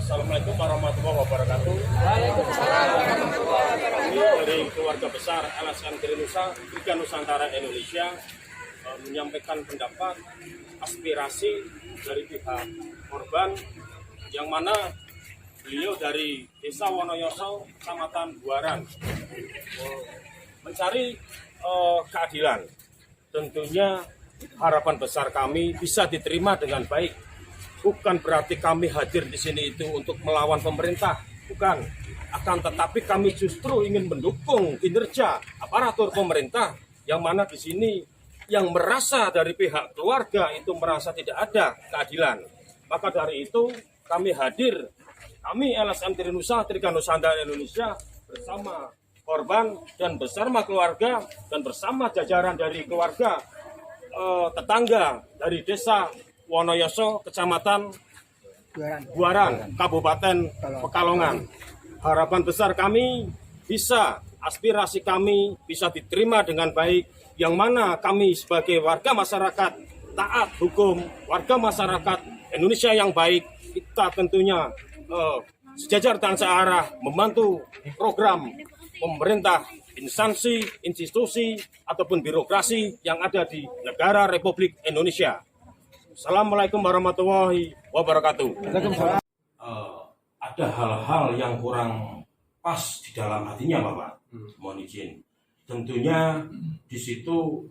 Assalamualaikum warahmatullahi wabarakatuh. Dari keluarga besar LSM Trika Nusantara Indonesia menyampaikan pendapat aspirasi dari pihak korban yang mana beliau dari Desa Wonoyoso, Kecamatan Buaran, mencari keadilan. Tentunya harapan besar kami bisa diterima dengan baik. Bukan berarti kami hadir di sini itu untuk melawan pemerintah, bukan. Akan tetapi kami justru ingin mendukung kinerja aparatur pemerintah yang mana di sini yang merasa dari pihak keluarga itu merasa tidak ada keadilan. Maka dari itu kami hadir, kami LSM Trika Nusantara Indonesia bersama korban dan bersama keluarga dan bersama jajaran dari keluarga tetangga dari Desa Wonoyoso, Kecamatan Buaran, Kabupaten Pekalongan. Harapan besar kami bisa, aspirasi kami bisa diterima dengan baik, yang mana kami sebagai warga masyarakat taat hukum, warga masyarakat Indonesia yang baik, kita tentunya sejajar dan searah membantu program pemerintah, instansi, institusi, ataupun birokrasi yang ada di negara Republik Indonesia. Assalamualaikum warahmatullahi wabarakatuh. Ada hal-hal yang kurang pas di dalam hatinya, Bapak. Mohon izin. Tentunya di situ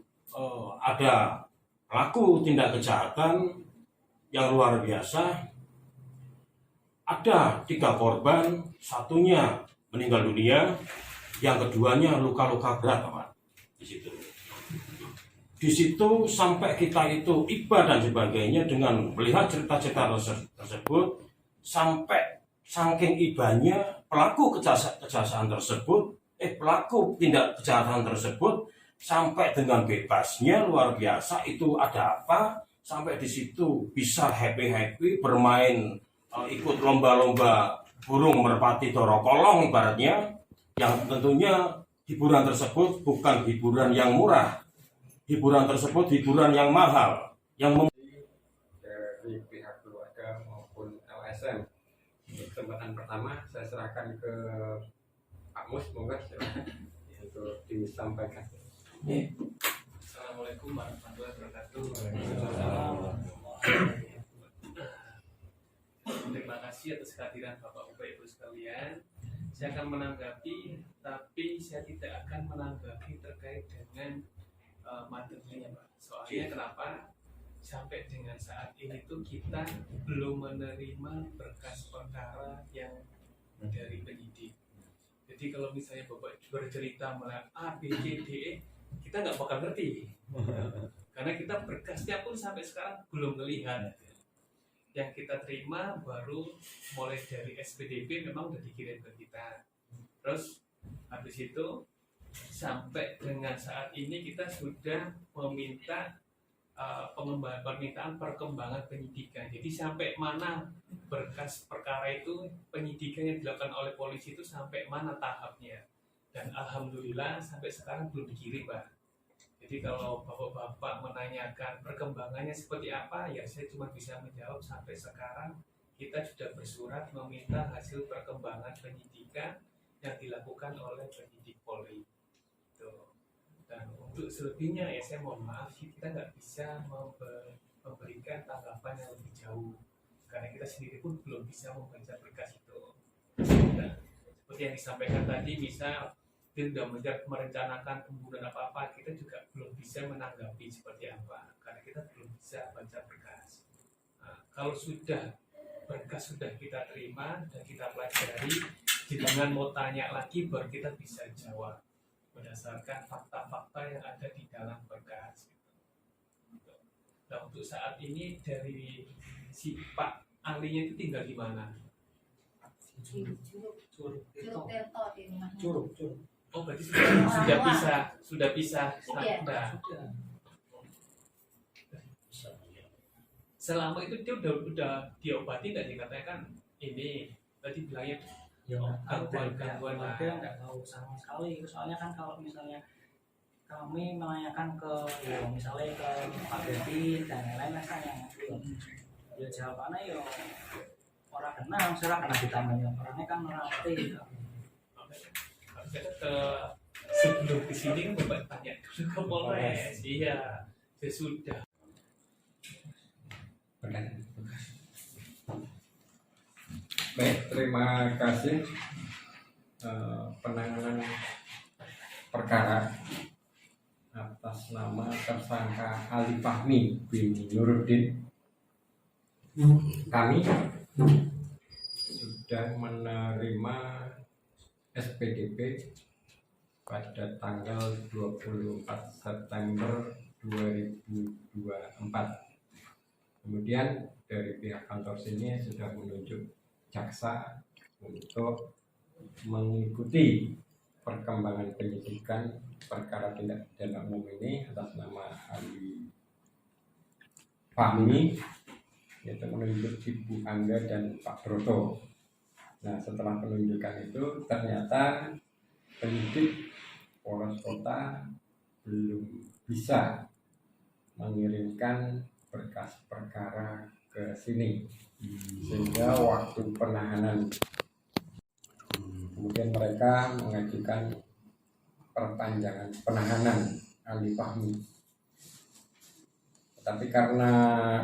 ada pelaku tindak kejahatan yang luar biasa. Ada 3 korban, satunya meninggal dunia, yang keduanya luka-luka berat, Bapak. Di situ sampai kita itu iba dan sebagainya dengan melihat cerita-cerita tersebut, sampai saking ibanya pelaku kejahatan tersebut, pelaku tindak kejahatan tersebut sampai dengan bebasnya luar biasa. Itu ada apa? Sampai di situ bisa happy bermain, ikut lomba-lomba burung merpati dorokolong ibaratnya, yang tentunya hiburan tersebut bukan hiburan yang murah. Hiburan tersebut hiburan yang mahal, yang dari pihak keluarga maupun LSM. Kesempatan pertama saya serahkan ke Pak Mus, monggo silakan untuk disampaikan. Assalamualaikum warahmatullahi wabarakatuh. Terima kasih atas kehadiran Bapak Ibu sekalian. Saya akan menanggapi, tapi saya tidak akan menanggapi terkait dengan materinya, Pak. Soalnya kenapa sampai dengan saat ini tuh kita belum menerima berkas perkara yang dari penyidik. Jadi kalau misalnya Bapak bercerita melalui A, B, C, D, E, kita nggak bakal ngerti. Karena kita berkasnya pun sampai sekarang belum melihat. Yang kita terima baru mulai dari SPDP memang sudah dikirim ke kita. Terus habis itu sampai dengan saat ini kita sudah meminta permintaan perkembangan penyidikan. Jadi sampai mana berkas perkara itu, penyidikan yang dilakukan oleh polisi itu sampai mana tahapnya. Dan alhamdulillah sampai sekarang belum dikirim, Pak. Jadi kalau Bapak-bapak menanyakan perkembangannya seperti apa, ya saya cuma bisa menjawab sampai sekarang kita sudah bersurat meminta hasil perkembangan penyidikan yang dilakukan oleh penyidik Polri. Dan untuk selebihnya ya saya mohon maaf, kita nggak bisa memberikan tanggapan yang lebih jauh karena kita sendiri pun belum bisa membaca berkas itu. Dan seperti yang disampaikan tadi, misal dia sudah merencanakan pembunuhan apa-apa, kita juga belum bisa menanggapi seperti apa karena kita belum bisa baca berkas. Nah, kalau sudah berkas sudah kita terima dan kita pelajari, jangan mau tanya lagi baru kita bisa jawab berdasarkan fakta-fakta apa yang ada di dalam berkas. Nah, untuk saat ini dari si Pak ahlinya itu tinggal di mana? Curug Oh, berarti sudah pisah. Iya. Nah, selama itu dia udah diobati nggak, dikatakan ini tadi bilangnya Ya, kalau dari pihak gangguan keluarga nggak tahu sama sekali. Soalnya kan kalau misalnya kami menanyakan ke misalnya ke Pak Devi dan lain-lain kan ya jawabannya ya orang kenal, saya kena ditanya orangnya kan orang ngerti. ke sebelum di sini kan Bapak tanya dulu ke Polres. Iya, sesudah. Baik, terima kasih. Penanganan perkara atas nama tersangka Ali Fahmi bin Nuruddin, kami sudah menerima SPDP pada tanggal 24 September 2024. Kemudian dari pihak kantor sini sudah menunjuk jaksa untuk mengikuti perkembangan penyidikan perkara tindak pidana umum ini atas nama Ali Fahmi, yaitu menunjuk Ibu Angga dan Pak Broto. Nah, setelah penunjukan itu ternyata penyidik Polres Kota belum bisa mengirimkan berkas perkara ke sini, sehingga waktu penahanan, kemudian mereka mengajukan perpanjangan penahanan Ali Fahmi. Tapi karena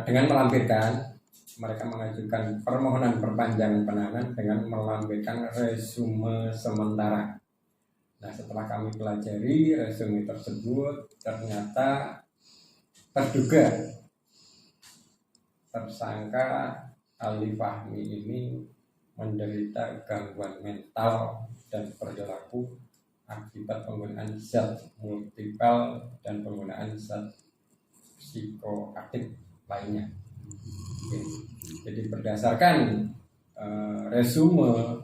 dengan melampirkan, mereka mengajukan permohonan perpanjangan penahanan dengan melampirkan resume sementara. Nah, setelah kami pelajari resume tersebut, ternyata terduga tersangka Ali Fahmi ini menderita gangguan mental dan perilaku akibat penggunaan zat multipel dan penggunaan zat psikoaktif lainnya. Oke. Jadi berdasarkan resume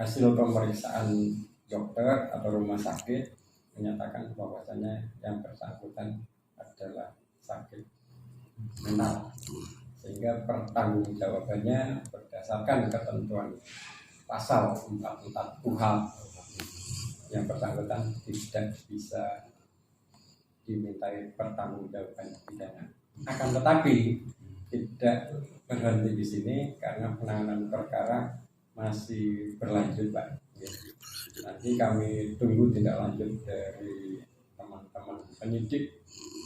hasil pemeriksaan dokter atau rumah sakit menyatakan bahwasanya yang bersangkutan adalah sakit mental, sehingga pertanggungjawabannya berdasarkan ketentuan pasal 44 KUHP yang bersangkutan tidak bisa dimintai pertanggungjawaban pidana. Akan tetapi tidak berhenti di sini karena penanganan perkara masih berlanjut, Pak. Nanti kami tunggu tindak lanjut dari teman-teman penyidik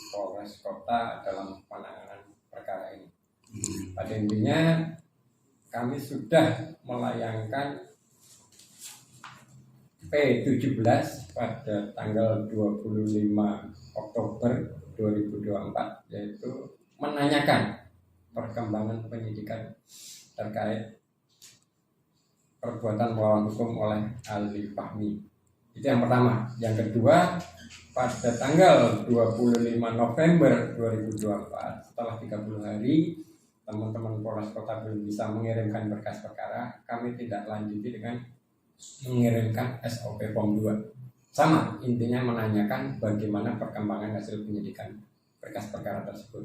Polres Kota dalam penanganan perkara ini. Pada intinya kami sudah melayangkan P17 pada tanggal 25 Oktober 2024, yaitu menanyakan perkembangan penyidikan terkait perbuatan melawan hukum oleh Ali Fahmi. Itu yang pertama. Yang kedua, pada tanggal 25 November 2024, setelah 30 hari teman-teman Polres Kota belum bisa mengirimkan berkas perkara, kami tidak lanjuti dengan mengirimkan SOP Form 2. Sama, intinya menanyakan bagaimana perkembangan hasil penyidikan berkas perkara tersebut.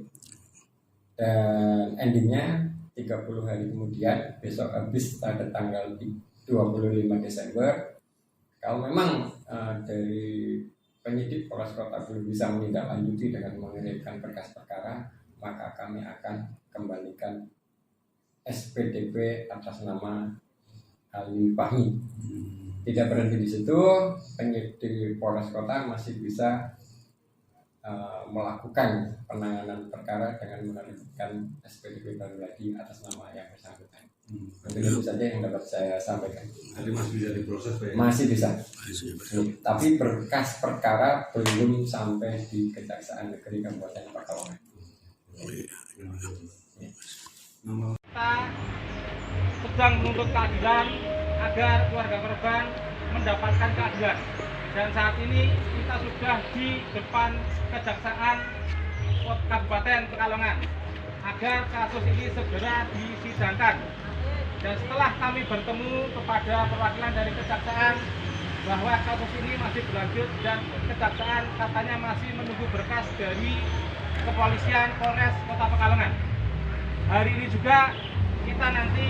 Dan endingnya 30 hari kemudian, besok habis pada tanggal 25 Desember, kalau memang dari penyidik Polres Kota belum bisa menindaklanjuti dengan mengirimkan berkas perkara, maka kami akan kembalikan SPDP atas nama Ali Fahmi. Tidak berhenti di situ, penyidik Polres Kota masih bisa melakukan penanganan perkara dengan menerbitkan SPDP baru lagi atas nama yang bersangkutan. Mungkin itu saja yang dapat saya sampaikan. Jadi masih bisa diproses, Pak? Masih bisa. Tapi berkas perkara belum sampai di Kejaksaan Negeri Kabupaten Pekalongan. Kita sedang menuntut keadilan agar keluarga korban mendapatkan keadilan. Dan saat ini kita sudah di depan Kejaksaan Kabupaten Pekalongan agar kasus ini segera disidangkan. Dan setelah kami bertemu kepada perwakilan dari Kejaksaan bahwa kasus ini masih berlanjut dan Kejaksaan katanya masih menunggu berkas dari Kepolisian Polres Kota Pekalongan. Hari ini juga kita nanti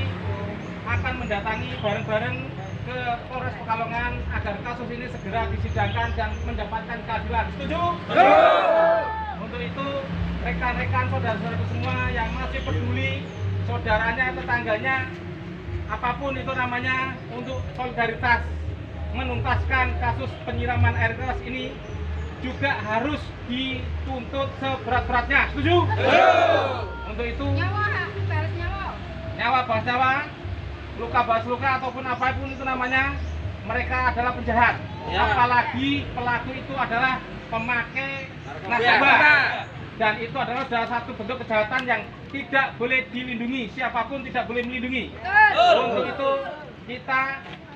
akan mendatangi bareng-bareng ke Polres Pekalongan agar kasus ini segera disidangkan dan mendapatkan keadilan. Setuju? Untuk itu, rekan-rekan saudara-saudara semua yang masih peduli, saudaranya, tetangganya, apapun itu namanya, untuk solidaritas menuntaskan kasus penyiraman air keras ini juga harus dituntut seberat-beratnya. Setuju? Untuk itu, nyawa bahas nyawa, luka bahas luka, ataupun apapun itu namanya, mereka adalah penjahat. Apalagi pelaku itu adalah pemakai narkoba. Dan itu adalah salah satu bentuk kejahatan yang tidak boleh dilindungi. Siapapun tidak boleh melindungi. Untuk itu kita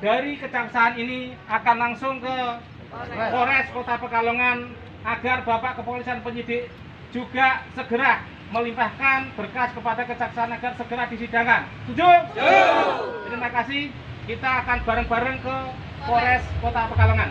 dari Kejaksaan ini akan langsung ke Polres Kota Pekalongan agar Bapak Kepolisian Penyidik juga segera melimpahkan berkas kepada Kejaksaan agar segera disidangkan. Setuju? Terima kasih. Kita akan bareng-bareng ke Polres Kota Pekalongan.